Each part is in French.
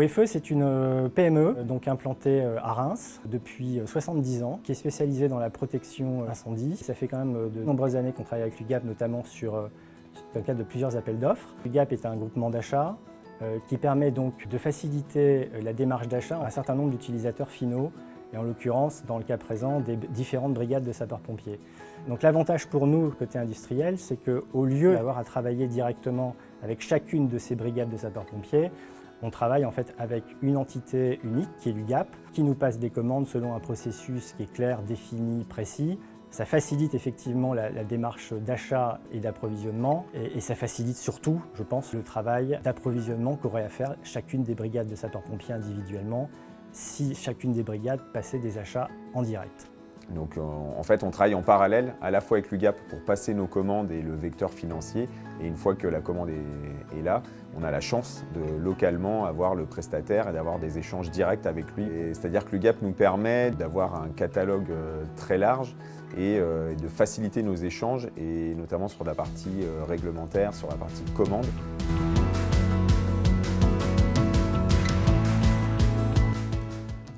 OFE, c'est une PME donc implantée à Reims depuis 70 ans, qui est spécialisée dans la protection incendie. Ça fait quand même de nombreuses années qu'on travaille avec l'UGAP, notamment dans le cadre de plusieurs appels d'offres. L'UGAP est un groupement d'achat qui permet donc de faciliter la démarche d'achat à un certain nombre d'utilisateurs finaux, et en l'occurrence, dans le cas présent, des différentes brigades de sapeurs-pompiers. Donc l'avantage pour nous, côté industriel, c'est qu'au lieu d'avoir à travailler directement avec chacune de ces brigades de sapeurs-pompiers, on travaille en fait avec une entité unique qui est l'UGAP, qui nous passe des commandes selon un processus qui est clair, défini, précis. Ça facilite effectivement la démarche d'achat et d'approvisionnement et ça facilite surtout, je pense, le travail d'approvisionnement qu'aurait à faire chacune des brigades de sapeurs-pompiers individuellement si chacune des brigades passait des achats en direct. Donc en fait, on travaille en parallèle à la fois avec l'UGAP pour passer nos commandes et le vecteur financier. Et une fois que la commande est là, on a la chance de localement avoir le prestataire et d'avoir des échanges directs avec lui. C'est-à-dire que l'UGAP nous permet d'avoir un catalogue très large et de faciliter nos échanges, et notamment sur la partie réglementaire, sur la partie commande.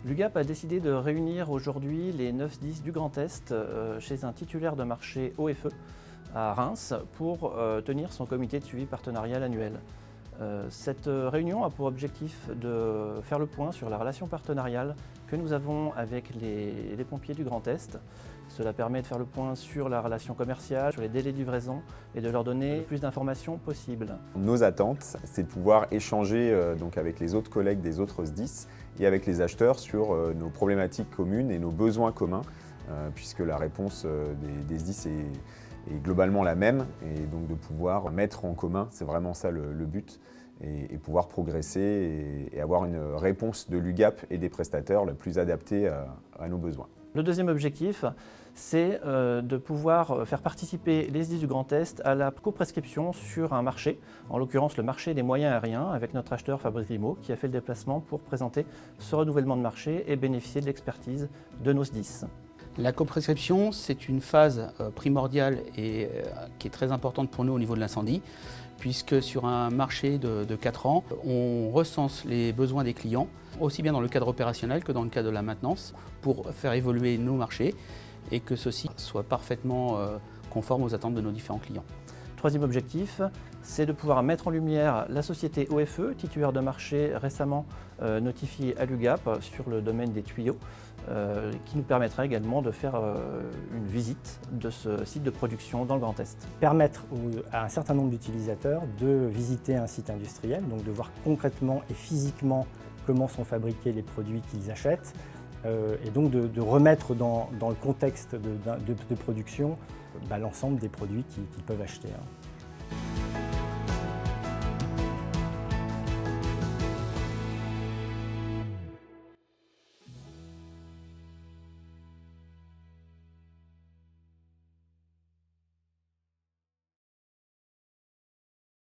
L'UGAP a décidé de réunir aujourd'hui les 9 SDIS du Grand Est chez un titulaire de marché OFE à Reims pour tenir son comité de suivi partenarial annuel. Cette réunion a pour objectif de faire le point sur la relation partenariale que nous avons avec les pompiers du Grand Est. Cela permet de faire le point sur la relation commerciale, sur les délais de livraison et de leur donner le plus d'informations possible. Nos attentes, c'est de pouvoir échanger donc avec les autres collègues des autres SDIS et avec les acheteurs sur nos problématiques communes et nos besoins communs, puisque la réponse des SDIS est globalement la même, et donc de pouvoir mettre en commun, c'est vraiment ça le but, et pouvoir progresser et avoir une réponse de l'UGAP et des prestataires la plus adaptée à nos besoins. Le deuxième objectif, c'est de pouvoir faire participer les SDIS du Grand Est à la coprescription sur un marché, en l'occurrence le marché des moyens aériens, avec notre acheteur Fabrice Grimaud qui a fait le déplacement pour présenter ce renouvellement de marché et bénéficier de l'expertise de nos SDIS. La coprescription, c'est une phase primordiale et qui est très importante pour nous au niveau de l'incendie, puisque sur un marché de 4 ans, on recense les besoins des clients, aussi bien dans le cadre opérationnel que dans le cadre de la maintenance, pour faire évoluer nos marchés et que ceux-ci soient parfaitement conformes aux attentes de nos différents clients. Troisième objectif, c'est de pouvoir mettre en lumière la société OFE, titulaire de marché récemment notifiée à l'UGAP sur le domaine des tuyaux, qui nous permettra également de faire une visite de ce site de production dans le Grand Est. Permettre à un certain nombre d'utilisateurs de visiter un site industriel, donc de voir concrètement et physiquement comment sont fabriqués les produits qu'ils achètent, et donc de remettre dans le contexte de production l'ensemble des produits qu'ils peuvent acheter.